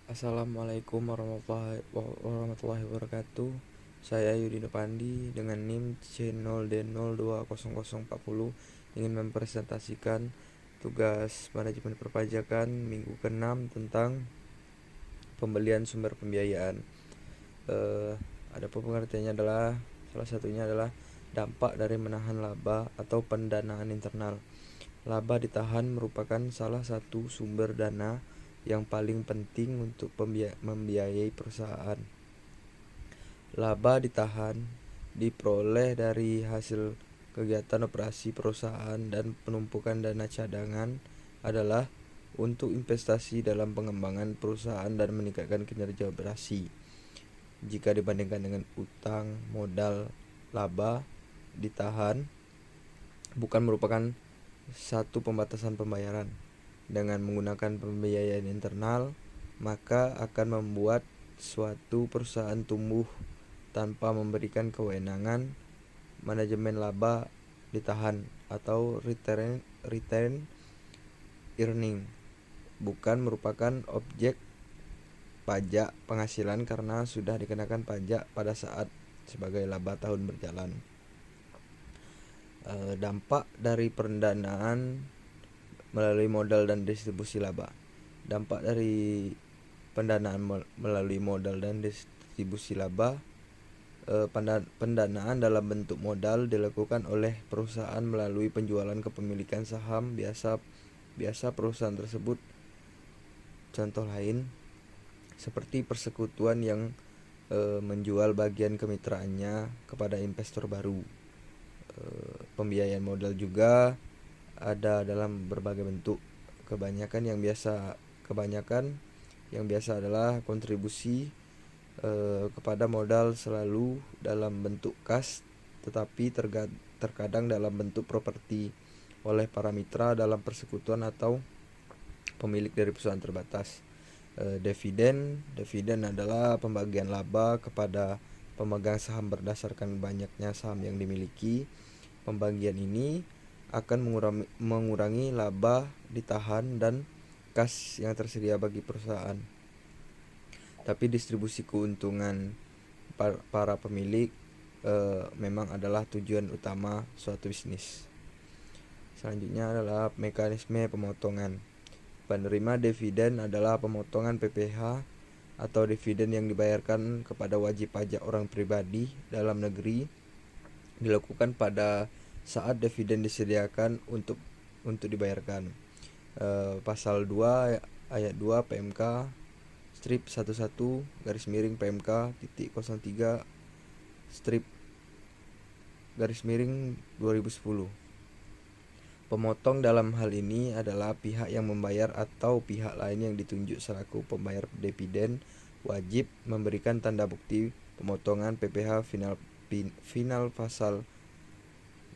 Assalamualaikum warahmatullahi wabarakatuh. Saya Yudi Pandi dengan NIM C0D020040 ingin mempresentasikan tugas manajemen perpajakan minggu ke-6 tentang pembelian sumber pembiayaan. Ada pengertiannya adalah salah satunya adalah dampak dari menahan laba atau pendanaan internal. Laba ditahan merupakan salah satu sumber dana yang paling penting untuk membiayai perusahaan. Laba ditahan diperoleh dari hasil kegiatan operasi perusahaan, dan penumpukan dana cadangan adalah untuk investasi dalam pengembangan perusahaan dan meningkatkan kinerja operasi. Jika dibandingkan dengan utang modal, laba ditahan bukan merupakan satu pembatasan pembayaran. Dengan menggunakan pembiayaan internal, maka akan membuat suatu perusahaan tumbuh tanpa memberikan kewenangan manajemen laba ditahan atau return earning bukan merupakan objek pajak penghasilan karena sudah dikenakan pajak pada saat sebagai laba tahun berjalan. Dampak dari pendanaan melalui modal dan distribusi laba. Dampak dari pendanaan melalui modal dan distribusi laba. Pendanaan dalam bentuk modal dilakukan oleh perusahaan melalui penjualan kepemilikan saham. Biasa perusahaan tersebut contoh lain seperti persekutuan yang menjual bagian kemitraannya kepada investor baru. Pembiayaan modal juga ada dalam berbagai bentuk. Kebanyakan yang biasa adalah kontribusi kepada modal selalu dalam bentuk kas, tetapi terkadang dalam bentuk properti oleh para mitra dalam persekutuan atau pemilik dari perusahaan terbatas. Dividen adalah pembagian laba kepada pemegang saham berdasarkan banyaknya saham yang dimiliki. Pembagian ini akan mengurangi laba ditahan dan kas yang tersedia bagi perusahaan. Tapi distribusi keuntungan para pemilik memang adalah tujuan utama suatu bisnis. Selanjutnya adalah mekanisme pemotongan. Penerima dividen adalah pemotongan PPh atau dividen yang dibayarkan kepada wajib pajak orang pribadi dalam negeri, dilakukan pada saat dividen disediakan untuk dibayarkan. Pasal 2 ayat 2 PMK strip 11 garis miring PMK titik 03 strip garis miring 2010. Pemotong dalam hal ini adalah pihak yang membayar atau pihak lain yang ditunjuk selaku pembayar dividen wajib memberikan tanda bukti pemotongan PPh final pasal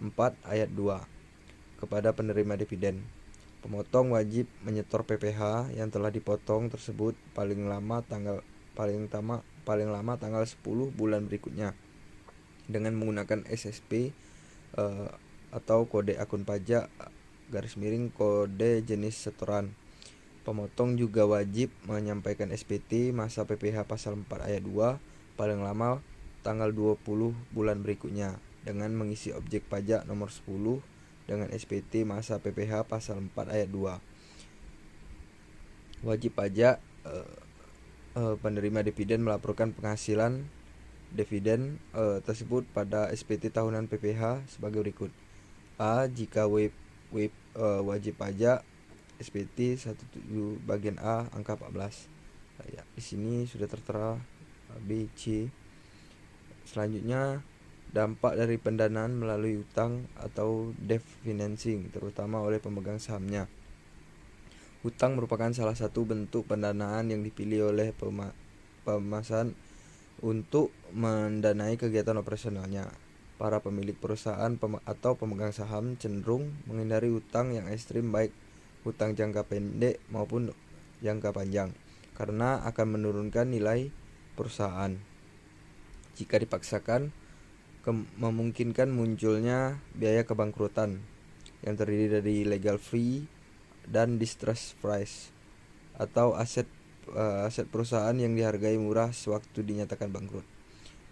4 ayat 2 kepada penerima dividen. Pemotong wajib menyetor PPh yang telah dipotong tersebut paling lama tanggal 10 bulan berikutnya dengan menggunakan SSP atau kode akun pajak garis miring kode jenis setoran. Pemotong juga wajib menyampaikan SPT masa PPh pasal 4 ayat 2 paling lama tanggal 20 bulan berikutnya dengan mengisi objek pajak nomor 10 dengan SPT masa PPh pasal 4 ayat 2. Wajib pajak penerima dividen melaporkan penghasilan dividen tersebut pada SPT tahunan PPh sebagai berikut. A. Jika wajib pajak SPT 17 bagian A angka 14. Ya, di sini sudah tertera B, C. Selanjutnya, dampak dari pendanaan melalui utang atau debt financing terutama oleh pemegang sahamnya. Hutang merupakan salah satu bentuk pendanaan yang dipilih oleh pemasaran untuk mendanai kegiatan operasionalnya. Para pemilik perusahaan atau pemegang saham cenderung menghindari hutang yang ekstrim, baik hutang jangka pendek maupun jangka panjang, karena akan menurunkan nilai perusahaan. Jika dipaksakan, memungkinkan munculnya biaya kebangkrutan yang terdiri dari legal fee dan distress price atau aset aset perusahaan yang dihargai murah sewaktu dinyatakan bangkrut.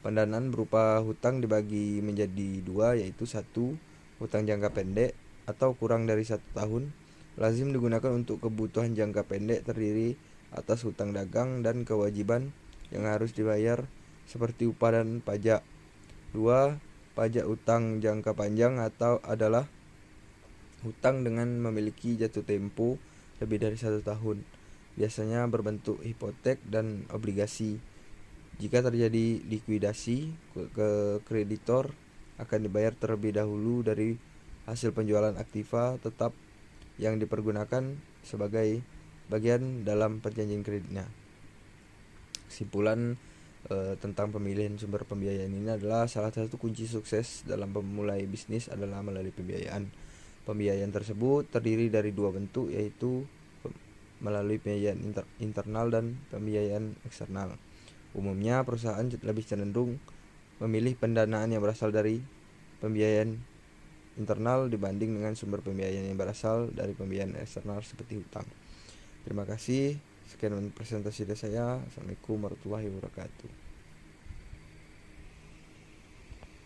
Pendanaan berupa hutang dibagi menjadi dua, yaitu satu, hutang jangka pendek atau kurang dari 1 tahun, lazim digunakan untuk kebutuhan jangka pendek, terdiri atas hutang dagang dan kewajiban yang harus dibayar seperti upah dan pajak. Dua, pajak hutang jangka panjang atau adalah hutang dengan memiliki jatuh tempo lebih dari 1 tahun, biasanya berbentuk hipotek dan obligasi. Jika terjadi likuidasi, ke kreditor akan dibayar terlebih dahulu dari hasil penjualan aktiva tetap yang dipergunakan sebagai bagian dalam perjanjian kreditnya. Kesimpulan tentang pemilihan sumber pembiayaan ini adalah salah satu kunci sukses dalam memulai bisnis adalah melalui pembiayaan. Pembiayaan tersebut terdiri dari dua bentuk, yaitu melalui pembiayaan internal dan pembiayaan eksternal. Umumnya perusahaan lebih cenderung memilih pendanaan yang berasal dari pembiayaan internal dibanding dengan sumber pembiayaan yang berasal dari pembiayaan eksternal seperti hutang. Terima kasih. Sekian presentasi dari saya. Assalamualaikum warahmatullahi wabarakatuh.